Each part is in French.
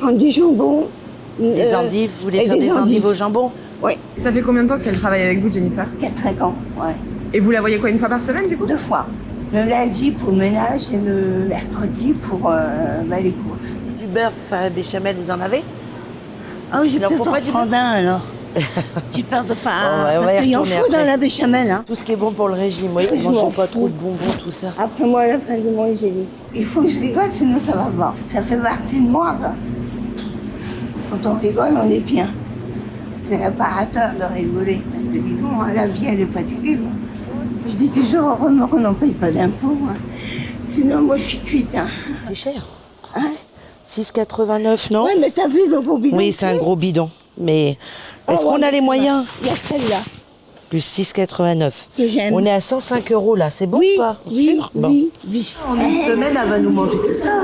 prendre du jambon. Des endives, vous voulez faire des endives au jambon? Oui. Ça fait combien de temps qu'elle travaille avec vous, Jennifer? 4-5 ans, ouais. Et vous la voyez quoi, une fois par semaine, du coup? 2 fois. Le lundi pour le ménage et le mercredi pour les courses. Du beurre pour faire la béchamel, vous en avez? Ah oui, j'ai Alors, peut-être faut en pas du prendre un alors. J'ai peur de pas... on va parce y qu'il en retourner faut dans après. la béchamel. Hein. Tout ce qui est bon pour le régime, oui. Je m'en Mangez pas fous. trop de bonbons, tout ça. Après moi, à la fin du mois, j'ai dit, il faut que je rigole, sinon ça va pas. Ça fait partie de moi. Quoi. Quand on rigole, on est bien. C'est réparateur de rigoler. Parce que dis donc, la vie, elle est pas terrible. Je dis toujours, heureusement qu'on n'en paye pas d'impôts. Hein. Sinon, moi, je suis cuite. Hein. C'est cher. Hein? 6,89, non? Ouais, mais t'as vu le gros bidon? Oui, c'est un gros bidon. Mais est-ce qu'on a les moyens? Il y a celle-là. Plus 6,89. Que j'aime. On est à 105 € là, c'est bon Oui, ou pas? oui, Sûr Bon. oui, oui. En une semaine, elle va nous manger que ça.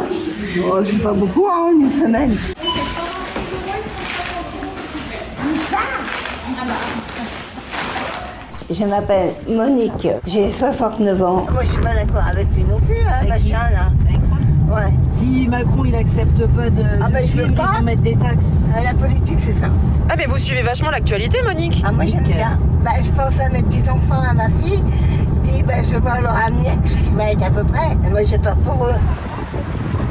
Oh, c'est pas beaucoup, hein, une semaine. Je m'appelle Monique, j'ai 69 ans. Moi, je suis pas d'accord avec lui non plus, hein, machin, là. Avec Trump? Ouais. Si Macron, il accepte pas de ben, je veux suivre, pas. ils vont mettre des taxes. La politique, c'est ça. Ah, mais vous suivez vachement l'actualité, Monique. Ah, moi, j'aime bien. Bah, je pense à mes petits-enfants, à ma fille. Je dis, bah, je veux voir leur avenir, ce qui va être à peu près. Et moi, j'ai peur pour eux.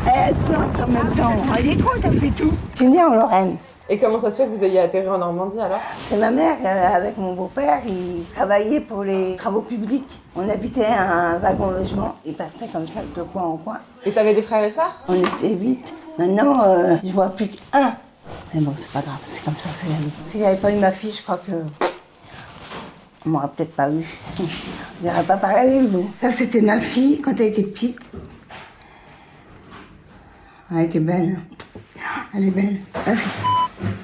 Elle porte en même temps. Elle est con, t'as fait tout. Je suis née en Lorraine. Et comment ça se fait que vous ayez atterri en Normandie, alors? C'est ma mère, avec mon beau-père, ils travaillaient pour les travaux publics. On habitait un wagon-logement. Ils partaient comme ça de coin en coin. Et t'avais des frères et sœurs? On était 8. Maintenant, je vois plus qu'un. Mais bon, c'est pas grave, c'est comme ça, c'est la vie. Si j'avais pas eu ma fille, je crois que... on m'aurait peut-être pas eu. Je n'aurais pas parlé avec vous. Ça, c'était ma fille quand elle était petite. Elle était belle. Elle est belle. Ça,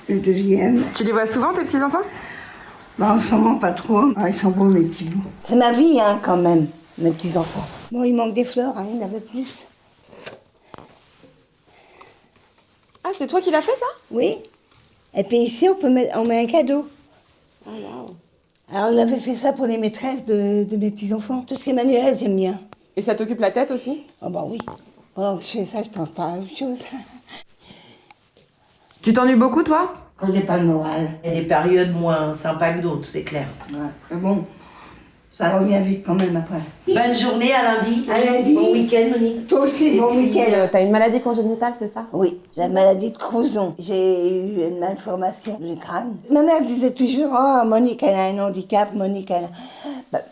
c'est le deuxième. Tu les vois souvent, tes petits-enfants? Bah, en ce moment, pas trop. Ah, ils sont beaux, mes petits bouts. C'est ma vie, hein, quand même, mes petits-enfants. Bon, il manque des fleurs, hein, il y en avait plus. Ah, c'est toi qui l'as fait, ça? Oui. Et puis ici, on met un cadeau. Oh, wow. Alors, on avait fait ça pour les maîtresses de mes petits-enfants. Tout ce qui est manuel, j'aime bien. Et ça t'occupe la tête aussi? Ah bah oui. Pendant que je fais ça, je pense pas à autre chose. Tu t'ennuies beaucoup, toi? Quand j'ai pas le moral. Il y a des périodes moins sympas que d'autres, c'est clair. Ouais. Mais bon, ça revient vite quand même après. Bonne journée, à lundi. À lundi. Bon week-end, Monique. Toi aussi, bon week-end. T'as une maladie congénitale, c'est ça? Oui, la maladie de Crouzon. J'ai eu une malformation du crâne. Ma mère disait toujours, oh, Monique, elle a un handicap, Monique, elle a...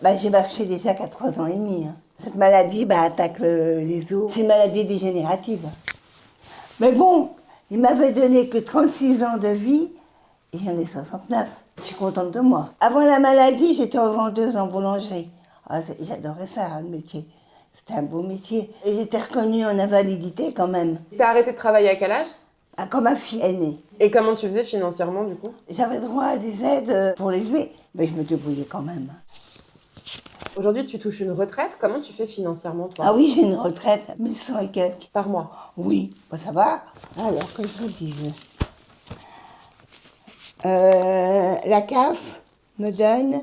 Bah, j'ai marché déjà qu'à 3 ans et demi. Hein. Cette maladie attaque les os. C'est une maladie dégénérative. Mais bon, il m'avait donné que 36 ans de vie et j'en ai 69. Je suis contente de moi. Avant la maladie, j'étais vendeuse en boulangerie. Ah, j'adorais ça, hein, le métier. C'était un beau métier. Et j'étais reconnue en invalidité quand même. T'as arrêté de travailler à quel âge? Ah, quand ma fille est née. Et comment tu faisais financièrement, du coup? J'avais droit à des aides pour l'élever, mais je me débrouillais quand même. Aujourd'hui, tu touches une retraite. Comment tu fais financièrement, toi? Ah oui, j'ai une retraite, 1100 et quelques. Par mois? Oui, bah ça va. Alors que je vous le dise. La CAF me donne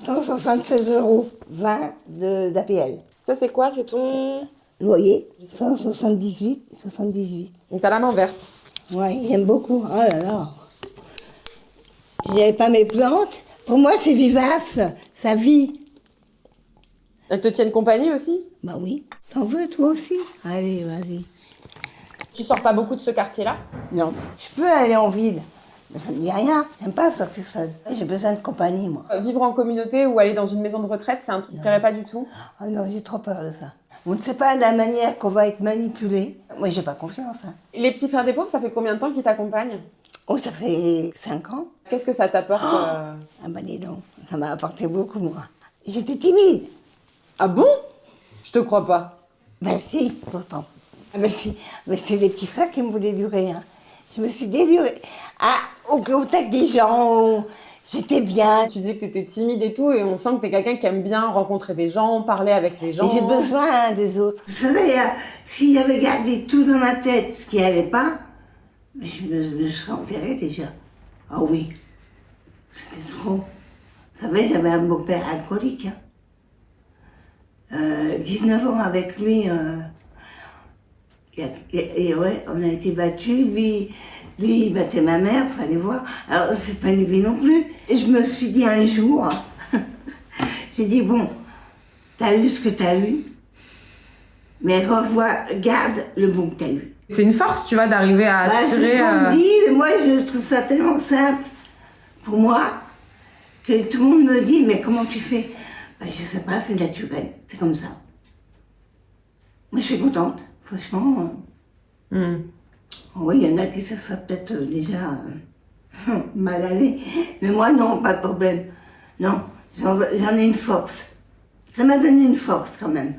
176,20 € d'APL. Ça, c'est quoi? C'est ton... Loyer, 178,78. Donc, t'as la main verte. Ouais, j'aime beaucoup. Oh là là. Si j'avais pas mes plantes, pour moi c'est vivace, ça vit. Elles te tiennent compagnie aussi? Bah oui. T'en veux toi aussi? Allez, vas-y. Tu sors pas beaucoup de ce quartier-là? Non, je peux aller en ville, mais ça me dit rien. J'aime pas sortir seule. J'ai besoin de compagnie, moi. Vivre en communauté ou aller dans une maison de retraite, c'est un truc qui te plairait pas du tout? Ah non, j'ai trop peur de ça. On ne sait pas la manière qu'on va être manipulé. Moi, j'ai pas confiance. Hein. Les petits frères des pauvres, ça fait combien de temps qu'ils t'accompagnent? Oh, ça fait 5 ans. Qu'est-ce que ça t'apporte Ah bah dis donc, ça m'a apporté beaucoup, moi. J'étais timide. Ah bon? Je te crois pas. Ben si, pourtant. Ah ben si, mais c'est les petits frères qui me voulaient durer. Hein. Je me suis délurée. Ah, au contact des gens, j'étais bien. Tu disais que t'étais timide et tout, et on sent que t'es quelqu'un qui aime bien rencontrer des gens, parler avec les gens. Et j'ai besoin hein, des autres. Vous savez, si j'avais gardé tout dans ma tête, ce qui allait pas, je me serais enterrée déjà. Ah oui, c'était trop. Vous savez, j'avais un beau-père alcoolique. Hein. 19 ans avec lui, Et ouais, on a été battus. Lui, il battait ma mère, fallait voir. Alors, c'est pas une vie non plus. Et je me suis dit un jour, j'ai dit, bon, t'as eu ce que t'as eu, mais garde le bon que t'as eu. C'est une force, tu vois, d'arriver à Bah, c'est tirer... ce qu'on me dit, mais moi, je trouve ça tellement simple pour moi que tout le monde me dit, mais comment tu fais? Bah, je sais pas, c'est naturel, c'est comme ça. Moi, je suis contente, franchement. Oui, il y en a qui se seraient peut-être déjà mal allés, mais moi, non, pas de problème. Non, j'en ai une force. Ça m'a donné une force quand même.